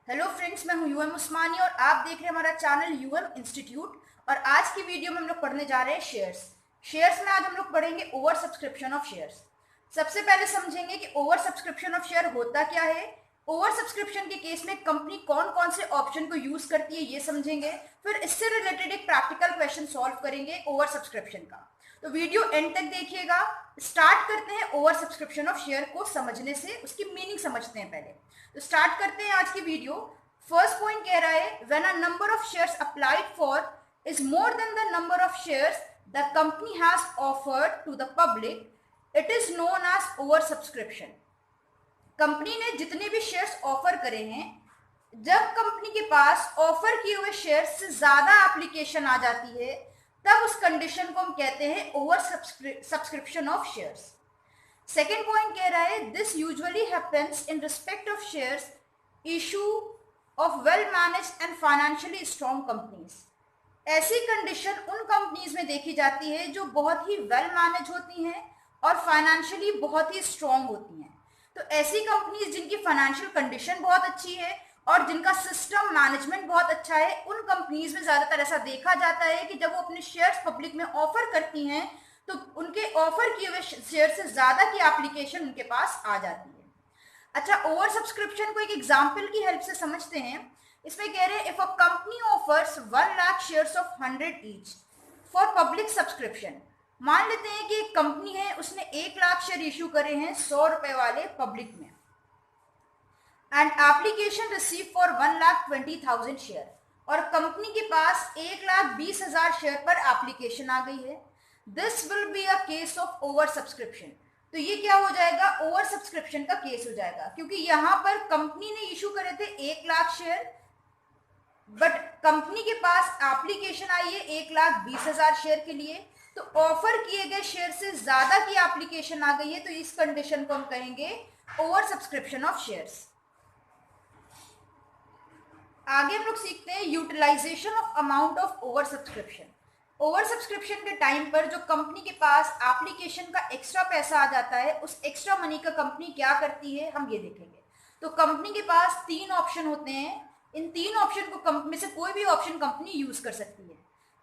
Hello friends, मैं हूं UM उस्मानी और आप देख रहे हैं हमारा चैनल यूएम इंस्टीट्यूट। और आज की वीडियो में हम लोग पढ़ने जा रहे हैं शेयर्स में आज हम लोग पढ़ेंगे ओवर सब्सक्रिप्शन ऑफ शेयर्स। सबसे पहले समझेंगे कि ओवर सब्सक्रिप्शन ऑफ शेयर होता क्या है। ओवर सब्सक्रिप्शन के केस में कंपनी कौन कौन से ऑप्शन को यूज करती है ये समझेंगे। फिर इससे रिलेटेड एक प्रैक्टिकल क्वेश्चन सॉल्व करेंगे ओवर सब्सक्रिप्शन का। तो वीडियो एंड तक देखिएगा। स्टार्ट करते हैं ओवर सब्सक्रिप्शन ऑफ शेयर को समझने से, उसकी मीनिंग समझते हैं पहले। तो स्टार्ट करते हैं आज की वीडियो। फर्स्ट पॉइंट कह रहा है when a number of shares applied for is more than the number of shares the company has offered to the public it is known as over subscription. Company ने जितने भी shares offer करे हैं, जब company के पास offer किए हुए shares से ज्यादा एप्लीकेशन आ जाती है तब उस कंडीशन को हम कहते हैं over subscription of shares. Second point कह रहा है this usually happens in respect of shares issue of well managed and financially strong companies. ऐसी कंडीशन उन कंपनीज में देखी जाती है जो बहुत ही वेल मैनेज होती हैं और फाइनेंशियली बहुत ही स्ट्रॉन्ग होती हैं। तो ऐसी कंपनीज जिनकी फाइनेंशियल कंडीशन बहुत अच्छी है और जिनका सिस्टम मैनेजमेंट बहुत अच्छा है, उन कंपनीज में ज्यादातर ऐसा देखा जाता है कि जब वो अपने शेयर्स पब्लिक में ऑफर करती हैं तो उनके ऑफर किए हुए शेयर से ज्यादा की एप्लीकेशन उनके पास आ जाती है। अच्छा, ओवर सब्सक्रिप्शन को एक एग्जांपल की हेल्प से समझते हैं। इसमें कह रहे हैं if a company offers 1 lakh shares of 100 each for public subscription. मान लेते हैं कि एक कंपनी है, उसने 1 लाख शेयर इश्यू करे हैं 100 रुपए वाले पब्लिक में, and application receive for 1,20,000 share. और कंपनी के पास 1,20,000 शेयर पर एप्लीकेशन आ गई है। This will be a case of over subscription. तो ये क्या हो जाएगा, ओवर सब्सक्रिप्शन का केस हो जाएगा, क्योंकि यहां पर कंपनी ने इशू करे थे 1 लाख शेयर, बट कंपनी के पास एप्लीकेशन आई है 1,20,000 शेयर के लिए। तो ऑफर किए गए शेयर से ज्यादा की एप्लीकेशन आ गई है, तो इस कंडीशन को हम कहेंगे ओवर सब्सक्रिप्शन ऑफ शेयर्स। आगे हम लोग सीखते हैं utilization of amount of over subscription. Over subscription के टाइम पर जो कंपनी के पास एप्लीकेशन का एक्स्ट्रा पैसा आ जाता है, उस एक्स्ट्रा मनी का कंपनी क्या करती है हम ये देखेंगे। तो कंपनी के पास 3 ऑप्शन होते हैं। इन 3 ऑप्शन को में से कोई भी ऑप्शन कंपनी यूज कर सकती है।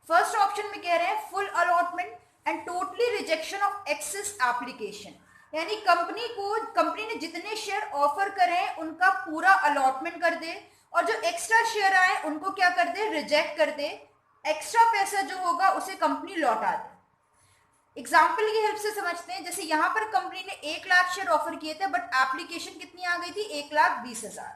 फर्स्ट ऑप्शन में कह रहे हैं full allotment and totally rejection of excess application. यानी कंपनी ने जितने शेयर ऑफर करे हैं उनका पूरा अलॉटमेंट कर दे और जो एक्स्ट्रा शेयर आए उनको क्या कर दे, रिजेक्ट कर दे। एक्स्ट्रा पैसा जो होगा उसे कंपनी लौटा दे। एग्जाम्पल की हेल्प से समझते हैं। जैसे यहाँ पर कंपनी ने 1 लाख शेयर ऑफर किए थे, बट एप्लीकेशन कितनी आ गई थी, 1,20,000।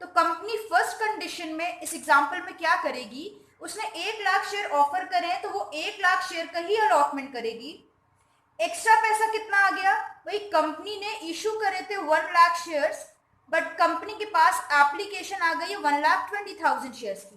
तो कंपनी फर्स्ट कंडीशन में इस एग्जाम्पल में क्या करेगी, उसने 1 लाख शेयर ऑफर करे तो वो 1 लाख शेयर का ही अलॉटमेंट करेगी। एक्स्ट्रा पैसा कितना आ गया, वही कंपनी ने इशू करे थे 1 लाख शेयर्स, बट कंपनी के पास एप्लीकेशन आ गई है 1,20,000 शेयर्स की।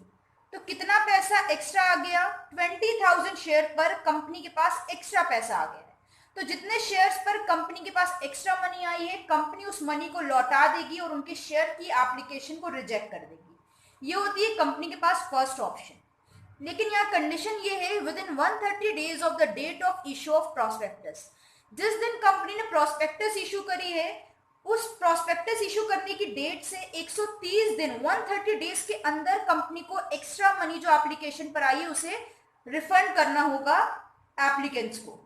तो कितना पैसा एक्स्ट्रा आ गया, 20,000 शेयर पर कंपनी के पास एक्स्ट्रा पैसा आ गया है। तो जितने शेयर्स पर कंपनी के पास एक्स्ट्रा मनी आई है, कंपनी उस मनी को लौटा देगी और उनके शेयर की एप्लीकेशन को रिजेक्ट कर देगी। ये होती है कंपनी के पास फर्स्ट ऑप्शन। लेकिन यहाँ कंडीशन ये है within 130 days of the date of issue of prospectus. जिस दिन कंपनी ने प्रोस्पेक्टस इशू करी है, उस प्रोस्पेक्टस इशू करने की डेट से 130 दिन 130 डेज के अंदर कंपनी को एक्स्ट्रा मनी जो एप्लीकेशन पर आई है उसे रिफंड करना होगा एप्लीकेंट्स को।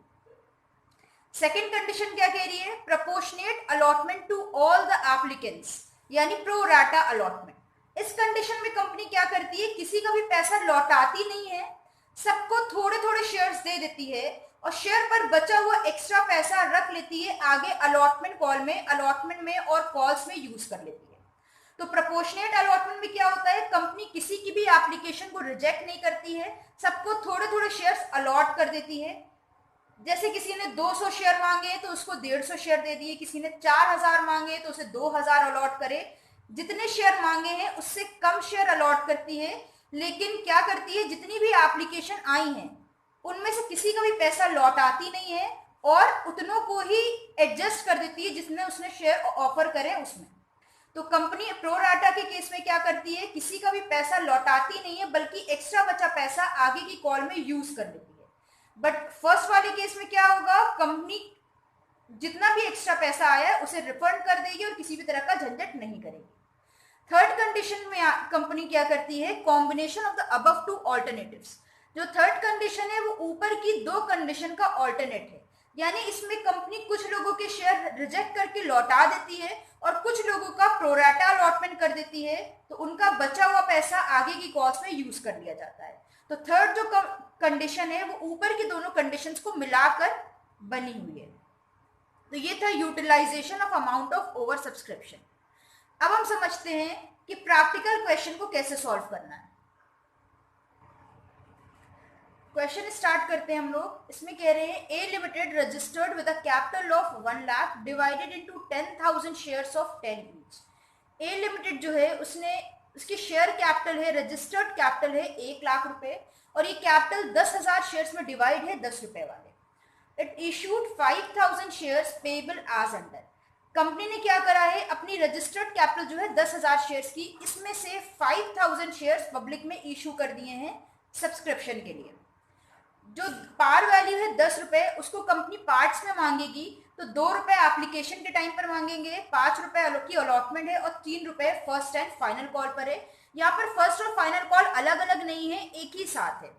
सेकेंड कंडीशन क्या कह रही है, proportionate allotment to all the applicants, यानी प्रो राटा अलॉटमेंट। इस कंडीशन में कंपनी क्या करती है, किसी का भी पैसा लौटाती नहीं है, सबको थोड़े थोड़े शेयर्स दे देती है और शेयर पर बचा हुआ एक्स्ट्रा पैसा रख लेती है आगे अलॉटमेंट में और कॉल्स में यूज कर लेती है। तो प्रोपोर्शनेट अलॉटमेंट में क्या होता है, कंपनी किसी की भी एप्लीकेशन को रिजेक्ट नहीं करती है, सबको थोड़े थोड़े शेयर्स अलॉट कर देती है। जैसे किसी ने 200 शेयर मांगे तो उसको 150 शेयर दे दिए, किसी ने 4,000 मांगे तो उसे 2,000 अलॉट करे। जितने शेयर मांगे हैं उससे कम शेयर अलॉट करती है, लेकिन क्या करती है, जितनी भी एप्लीकेशन आई हैं उनमें से किसी का भी पैसा लौटाती नहीं है और उतनों को ही एडजस्ट कर देती है जिसने उसने शेयर ऑफर करे उसमें। तो कंपनी प्रो राटा के केस में क्या करती है, किसी का भी पैसा लौटाती नहीं है बल्कि एक्स्ट्रा बचा पैसा आगे की कॉल में यूज कर लेती है। बट फर्स्ट वाले केस में क्या होगा, कंपनी जितना भी एक्स्ट्रा पैसा आया है उसे रिफंड कर देगी और किसी भी तरह का झंझट नहीं करेगी। थर्ड कंडीशन में कंपनी क्या करती है, combination of the above two alternatives. जो थर्ड कंडीशन है वो ऊपर की दो कंडीशन का ऑल्टरनेट है, यानी इसमें कंपनी कुछ लोगों के शेयर रिजेक्ट करके लौटा देती है और कुछ लोगों का प्रोराटा अलॉटमेंट कर देती है, तो उनका बचा हुआ पैसा आगे की कॉस्ट में यूज कर लिया जाता है। तो थर्ड जो कंडीशन है वो ऊपर की दोनों कंडीशंस को मिलाकर बनी हुई है। तो ये था utilization of amount of over subscription. अब हम समझते हैं कि प्रैक्टिकल क्वेश्चन को कैसे सॉल्व करना है। क्वेश्चन स्टार्ट करते हैं हम लोग। इसमें कह रहे हैं A limited registered with a capital of 1 lakh divided into 10,000 shares of 10 each. A limited जो है उसकी शेयर कैपिटल है, रजिस्टर्ड कैपिटल है 1 लाख रुपए, और ये कैपिटल 10,000 शेयर्स में डिवाइड है 10 रुपए वाले। It issued 5,000 shares payable as under. Company ने क्या करा है, अपनी रजिस्टर्ड कैपिटल जो है 10,000 शेयर्स की, इसमें से 5,000 शेयर्स पब्लिक में इशू कर दिए हैं सब्सक्रिप्शन के लिए। जो पार वैल्यू है 10 रुपए, उसको कंपनी पार्ट्स में मांगेगी, तो 2 रुपए एप्लीकेशन के टाइम पर मांगेंगे, 5 रुपए की अलॉटमेंट है और 3 रुपए फर्स्ट एंड फाइनल कॉल पर है। यहाँ पर फर्स्ट और फाइनल कॉल अलग अलग नहीं है, एक ही साथ है।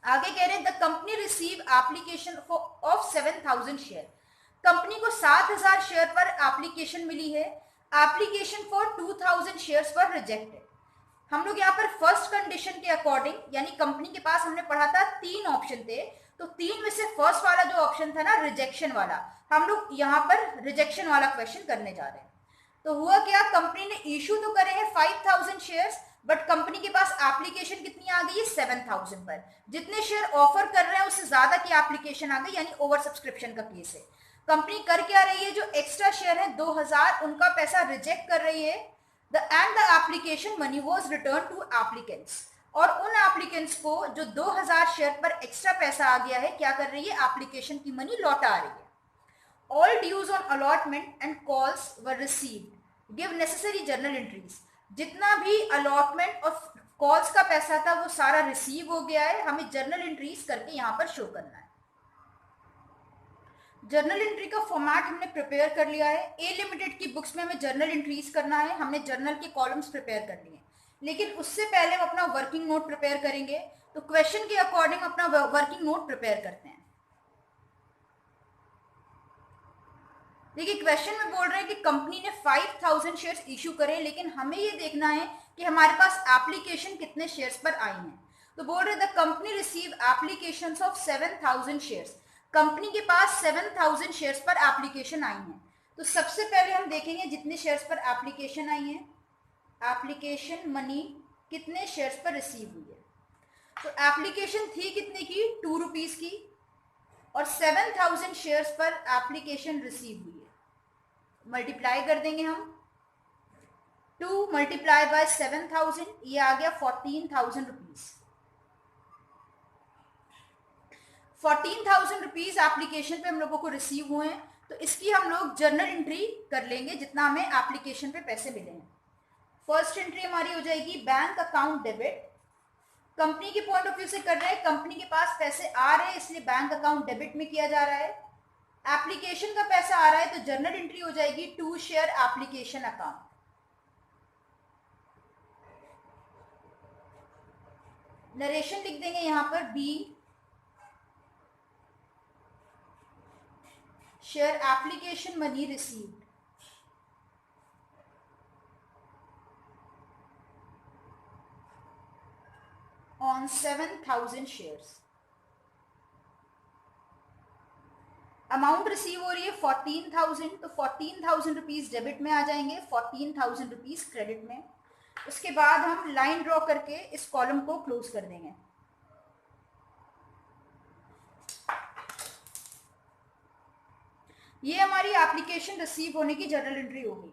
आगे कह रहे हैं the company receive application of 7,000 share. Company को 7,000 शेयर पर एप्लीकेशन मिली है। एप्लीकेशन फॉर 2,000 शेयर्स पर रिजेक्टेड। हम लोग यहाँ पर फर्स्ट कंडीशन के अकॉर्डिंग, यानी कंपनी के पास हमने पढ़ा था 3 ऑप्शन थे, तो 3 में से फर्स्ट वाला जो ऑप्शन था ना, रिजेक्शन वाला, हम लोग यहाँ पर रिजेक्शन वाला क्वेश्चन करने जा रहे हैं। तो हुआ क्या, कंपनी ने इशू तो करे हैं 5,000 शेयर्स, बट कंपनी के पास एप्लीकेशन कितनी आ गई है, 7,000 पर। जितने शेयर ऑफर कर रहे हैं उससे ज्यादा की एप्लीकेशन आ गई, यानी ओवर सब्सक्रिप्शन का केस है। कंपनी कर क्या रही है, जो एक्स्ट्रा शेयर है 2,000, उनका पैसा रिजेक्ट कर रही है। The application money was return to applicants. और उन एप्लीकेंट्स को जो 2,000 शेयर पर एक्स्ट्रा पैसा आ गया है, क्या कर रही है, एप्लीकेशन की मनी लौटा रही है। All dues on allotment and calls were received, give necessary journal entries. जितना भी अलॉटमेंट और कॉल्स का पैसा था वो सारा रिसीव हो गया है, हमें जर्नल एंट्रीज करके यहाँ पर शो करना है। जर्नल एंट्री का फॉर्मेट हमने प्रिपेयर कर लिया है। ए लिमिटेड की बुक्स में हमें जर्नल एंट्रीज करना है, हमने जर्नल के कॉलम्स प्रिपेयर कर लिए, लेकिन उससे पहले हम अपना वर्किंग नोट प्रिपेयर करेंगे। तो क्वेश्चन के अकॉर्डिंग अपना वर्किंग नोट प्रिपेयर करते हैं। देखिए क्वेश्चन में बोल रहे हैं कि कंपनी ने 5,000 शेयर्स इशू करे, लेकिन हमें ये देखना है कि हमारे पास एप्लीकेशन कितने शेयर्स पर आई हैं। तो बोल रहे the company receive applications of 7,000 shares. Company के पास 7,000 शेयर्स पर एप्लीकेशन आई हैं। तो सबसे पहले हम देखेंगे जितने शेयर्स पर एप्लीकेशन आई हैं, एप्लीकेशन मनी कितने शेयर्स पर रिसीव हुई है। तो एप्लीकेशन थी कितने की, 2 रुपीज की, और 7,000 शेयर्स पर एप्लीकेशन रिसीव हुई है। मल्टीप्लाई कर देंगे हम, 2 मल्टीप्लाई बाय 7,000, ये आ गया 14,000 रुपीज। 14,000 रुपीज एप्लीकेशन पे हम लोगों को रिसीव हुए हैं, तो इसकी हम लोग जर्नल एंट्री कर लेंगे जितना हमें एप्लीकेशन पे पैसे मिले हैं। फर्स्ट एंट्री हमारी हो जाएगी बैंक अकाउंट डेबिट। कंपनी के पॉइंट ऑफ व्यू से कर रहे हैं, कंपनी के पास पैसे आ रहे हैं इसलिए बैंक अकाउंट डेबिट में किया जा रहा है। एप्लीकेशन का पैसा आ रहा है तो जर्नल एंट्री हो जाएगी to share application account. Narration लिख देंगे यहां पर, be share application money received. On 7,000 shares. Amount receive हो रही है 14,000, तो 14,000 रुपीज डेबिट में आ जाएंगे, 14,000 रुपीज क्रेडिट में। उसके बाद हम लाइन ड्रॉ करके इस कॉलम को क्लोज कर देंगे। ये हमारी एप्लीकेशन रिसीव होने की जर्नल एंट्री होगी।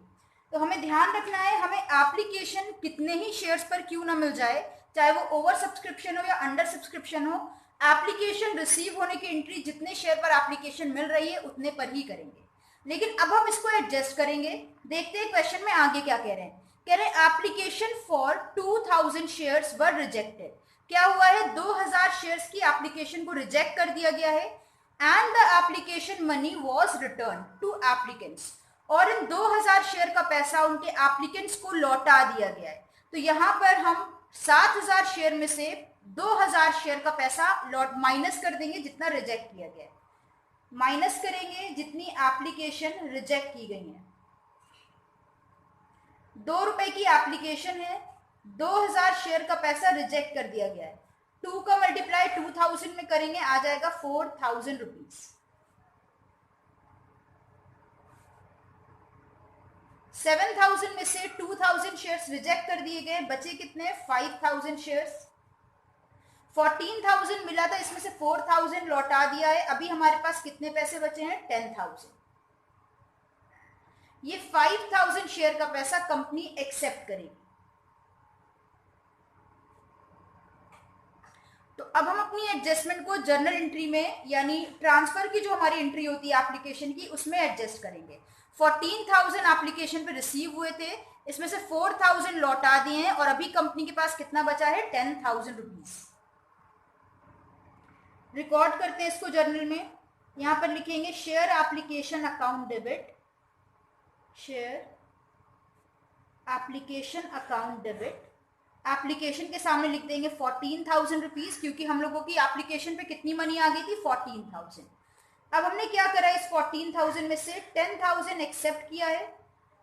तो हमें ध्यान रखना है, हमें एप्लीकेशन कितने ही शेयर्स पर क्यों ना मिल जाए, चाहे वो ओवर सब्सक्रिप्शन हो या अंडर सब्सक्रिप्शन हो, एप्लीकेशन रिसीव होने की एंट्री जितने शेयर पर एप्लीकेशन मिल रही है उतने पर ही करेंगे। लेकिन अब हम इसको एडजस्ट करेंगे। देखते हैं क्वेश्चन में आगे क्या कह रहे हैं। कह रहे हैं application for 2,000 shares were rejected. क्या हुआ है, 2,000 शेयर्स की एप्लीकेशन को रिजेक्ट कर दिया गया है। And the application money was return to applicants. और इन 2000 शेयर का पैसा उनके एप्लीकेंट्स को लौटा दिया गया है। तो यहाँ पर हम 7000 शेयर में से 2000 शेयर का पैसा माइनस कर देंगे जितना रिजेक्ट किया गया है, माइनस करेंगे जितनी एप्लीकेशन रिजेक्ट की गई है। 2 रुपए की एप्लीकेशन है, 2000 शेयर का पैसा रिजेक्ट कर दिया गया है। 2 का मल्टीप्लाई 2000 में करेंगे, आ जाएगा 4000 रुपीज। 7000 में से 2000 शेयर्स रिजेक्ट कर दिए गए, बचे कितने? 5000 शेयर्स। 14000 मिला था, इसमें से 4000 लौटा दिया है। अभी हमारे पास कितने पैसे बचे हैं? 10000। ये 5000 शेयर का पैसा कंपनी एक्सेप्ट करेगी। तो अब हम अपनी एडजस्टमेंट को जर्नल एंट्री में, यानी ट्रांसफर की जो हमारी एंट्री होती है एप्लीकेशन की, उसमें एडजस्ट करेंगे। 14000 एप्लीकेशन पे रिसीव हुए थे, इसमें से 4000 लौटा दिए हैं और अभी कंपनी के पास कितना बचा है? 10000 रुपीज। रिकॉर्ड करते हैं इसको जर्नल में। यहां पर लिखेंगे share application account debit, share application account debit. Application के सामने लिख देंगे 14000 रुपीज, क्योंकि हम लोगों की एप्लीकेशन पे कितनी मनी आ गई थी? 14000। अब हमने क्या करा, इस 14000 में से 10000 एक्सेप्ट किया है।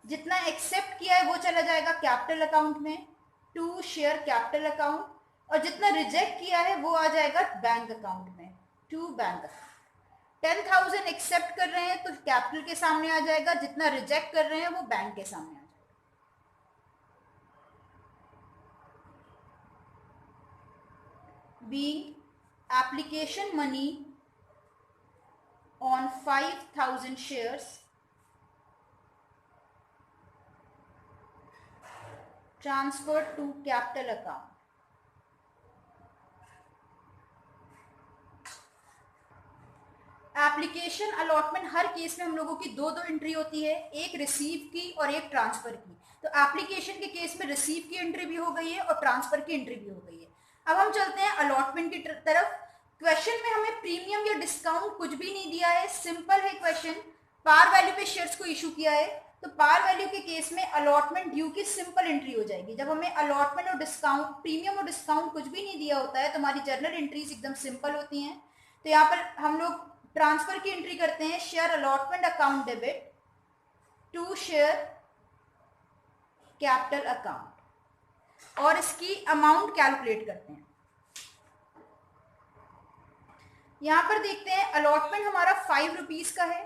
जितना एक्सेप्ट किया है वो चला जाएगा कैपिटल अकाउंट में, टू शेयर कैपिटल अकाउंट, और जितना रिजेक्ट किया है वो आ जाएगा बैंक अकाउंट में, टू बैंक अकाउंट। 10000 एक्सेप्ट कर रहे हैं तो कैपिटल के सामने आ जाएगा, जितना रिजेक्ट कर रहे हैं वो बैंक के सामने आ जाएगा। Being application money on 5000 shares transferred to capital account. Application allotment her case में हम लोगों की दो एंट्री होती है, एक रिसीव की और एक ट्रांसफर की। तो एप्लीकेशन के केस में रिसीव की एंट्री भी हो गई है और ट्रांसफर की एंट्री भी हो गई है। अब हम चलते हैं अलॉटमेंट की तरफ। क्वेश्चन में हमें प्रीमियम या डिस्काउंट कुछ भी नहीं दिया है, सिंपल है क्वेश्चन। पार वैल्यू पे शेयर्स को इशू किया है, तो पार वैल्यू के केस में अलॉटमेंट ड्यू की सिंपल एंट्री हो जाएगी। जब हमें अलॉटमेंट और डिस्काउंट, प्रीमियम और डिस्काउंट कुछ भी नहीं दिया होता है, तो हमारी जर्नल एंट्रीज एकदम सिंपल होती हैं। तो यहाँ पर हम लोग ट्रांसफर की एंट्री करते हैं, share allotment account debit to share capital account, और इसकी अमाउंट कैलकुलेट करते हैं। यहां पर देखते हैं अलॉटमेंट हमारा 5 रुपीज का है,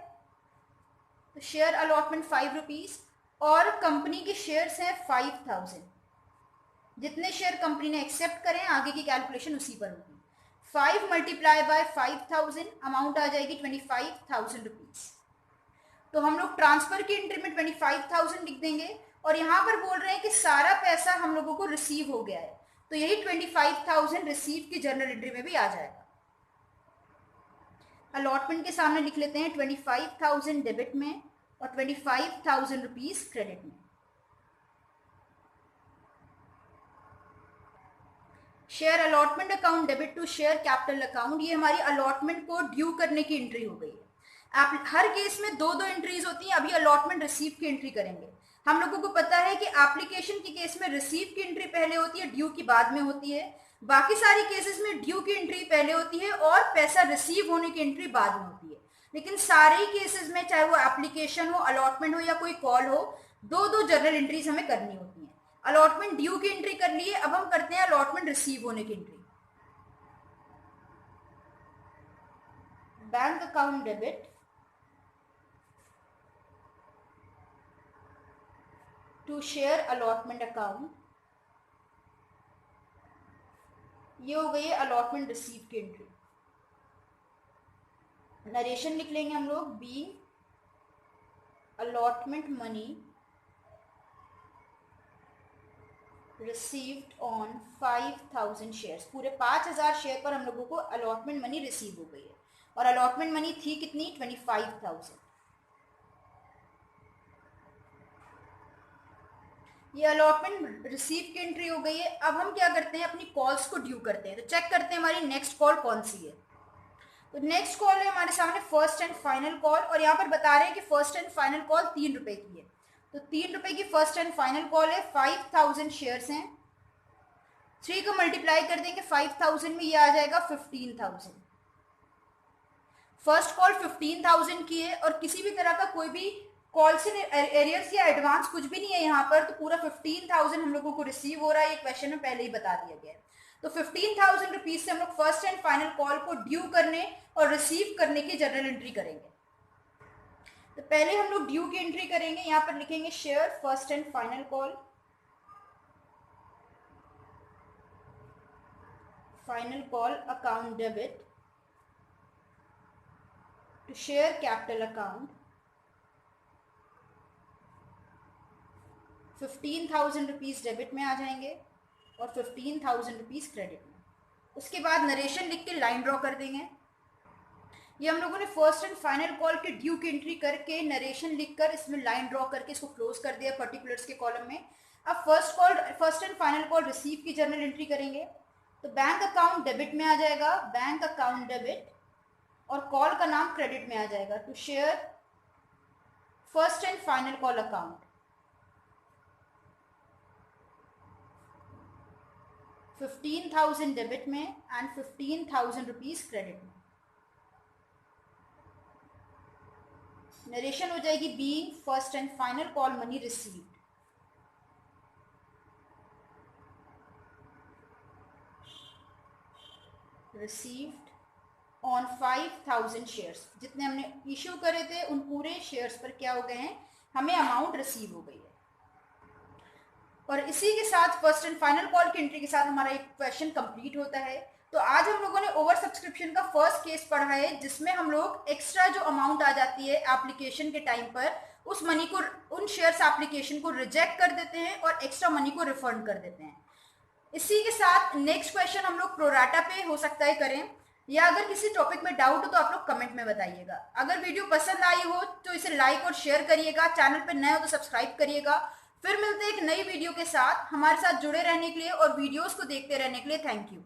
तो शेयर अलॉटमेंट 5 रुपीज, और कंपनी के शेयर्स हैं 5000। जितने शेयर कंपनी ने एक्सेप्ट करें आगे की कैलकुलेशन उसी पर होगी। 5 मल्टीप्लाई बाय 5000, अमाउंट आ जाएगी 25000 रुपीज। तो हम लोग ट्रांसफर की एंट्री में 25000 लिख देंगे, और यहां पर बोल रहे हैं कि सारा पैसा हम लोगों को रिसीव हो गया है, तो यही 25000 रिसीव की जर्नल एंट्री में भी आ जाएगा। अलॉटमेंट के सामने लिख लेते हैं 25000 डेबिट में और 25000 रुपीज क्रेडिट में। Share allotment account debit to share capital account, ये हमारी अलॉटमेंट को ड्यू करने की एंट्री हो गई है। हर केस में दो एंट्रीज होती हैं। अभी अलॉटमेंट रिसीव की एंट्री करेंगे। हम लोगों को पता है कि एप्लीकेशन के केस में रिसीव की एंट्री पहले होती है, ड्यू की बाद में होती है। बाकी सारी केसेस में ड्यू की एंट्री पहले होती है और पैसा रिसीव होने की एंट्री बाद में होती है। लेकिन सारे केसेस में, चाहे वो एप्लीकेशन हो, अलॉटमेंट हो या कोई कॉल हो, दो जर्नल एंट्रीज हमें करनी होती है। अलॉटमेंट ड्यू की एंट्री कर लिए, अब हम करते हैं अलॉटमेंट रिसीव होने की entry. Bank account debit to share allotment account, ये हो गई है अलॉटमेंट रिसीव की एंट्री। नरेशन लिख लेंगे हम लोग, be allotment money received on 5000 shares. पूरे 5000 शेयर पर हम लोगों को अलॉटमेंट मनी रिसीव हो गई है, और अलॉटमेंट मनी थी कितनी? 25000। ये अलॉटमेंट रिसीव की एंट्री हो गई है। अब हम क्या करते हैं, अपनी कॉल्स को ड्यू करते हैं। तो चेक करते हैं हमारी नेक्स्ट कॉल कौन सी है। तो नेक्स्ट कॉल है हमारे सामने फर्स्ट एंड फाइनल कॉल, और यहाँ पर बता रहे हैं कि फर्स्ट एंड फाइनल कॉल 3 रुपए की है। तो 3 रुपए की फर्स्ट एंड फाइनल कॉल है, 5000 शेयर्स हैं। 3 को मल्टीप्लाई कर देंगे 5000 में, ये आ जाएगा 15000। फर्स्ट कॉल 15000 की है और किसी भी तरह का कोई भी कॉल से एरियर्स या एडवांस कुछ भी नहीं है यहाँ पर, तो पूरा 15000 हम लोगों को रिसीव हो रहा है। ये क्वेश्चन में पहले ही बता दिया गया है। तो 15000 रुपीज से हम लोग फर्स्ट एंड फाइनल कॉल को ड्यू करने और रिसीव करने की जर्नल एंट्री करेंगे। तो पहले हम लोग ड्यू की एंट्री करेंगे। यहाँ पर लिखेंगे share first and final call, final call account debit to share capital account, 15000 rupees debit में आ जाएंगे और 15000 रुपीज क्रेडिट में। उसके बाद नरेशन लिख के लाइन ड्रॉ कर देंगे। ये हम लोगों ने फर्स्ट एंड फाइनल कॉल के ड्यू की एंट्री करके नरेशन लिखकर इसमें लाइन ड्रॉ करके इसको क्लोज कर दिया पर्टिकुलर्स के कॉलम में। अब first and final call receive की जर्नल एंट्री करेंगे। तो बैंक अकाउंट डेबिट में आ जाएगा, बैंक अकाउंट डेबिट, और कॉल का नाम क्रेडिट में आ जाएगा, to share first and final call account, 15000 debit में एंड 15000 रुपीज क्रेडिट में। नरेशन हो जाएगी being first and final call money received. Received on 5000 shares, जितने हमने इश्यू करे थे उन पूरे शेयर्स पर क्या हो गए हैं, हमें अमाउंट रिसीव हो गई है। और इसी के साथ फर्स्ट एंड फाइनल कॉल की एंट्री के साथ हमारा एक क्वेश्चन कंप्लीट होता है। तो आज हम लोगों ने ओवर सब्सक्रिप्शन का फर्स्ट केस पढ़ा है, जिसमें हम लोग एक्स्ट्रा जो अमाउंट आ जाती है एप्लीकेशन के टाइम पर, उस मनी को, उन शेयर्स एप्लीकेशन को रिजेक्ट कर देते हैं और एक्स्ट्रा मनी को रिफंड कर देते हैं। इसी के साथ नेक्स्ट क्वेश्चन हम लोग प्रोराटा पे हो सकता है करें, या अगर किसी टॉपिक में डाउट हो तो आप लोग कमेंट में बताइएगा। अगर वीडियो पसंद आई हो तो इसे लाइक और शेयर करिएगा, चैनल पर नए हो तो सब्सक्राइब करिएगा। फिर मिलते हैं एक नई वीडियो के साथ। हमारे साथ जुड़े रहने के लिए और वीडियोस को देखते रहने के लिए थैंक यू।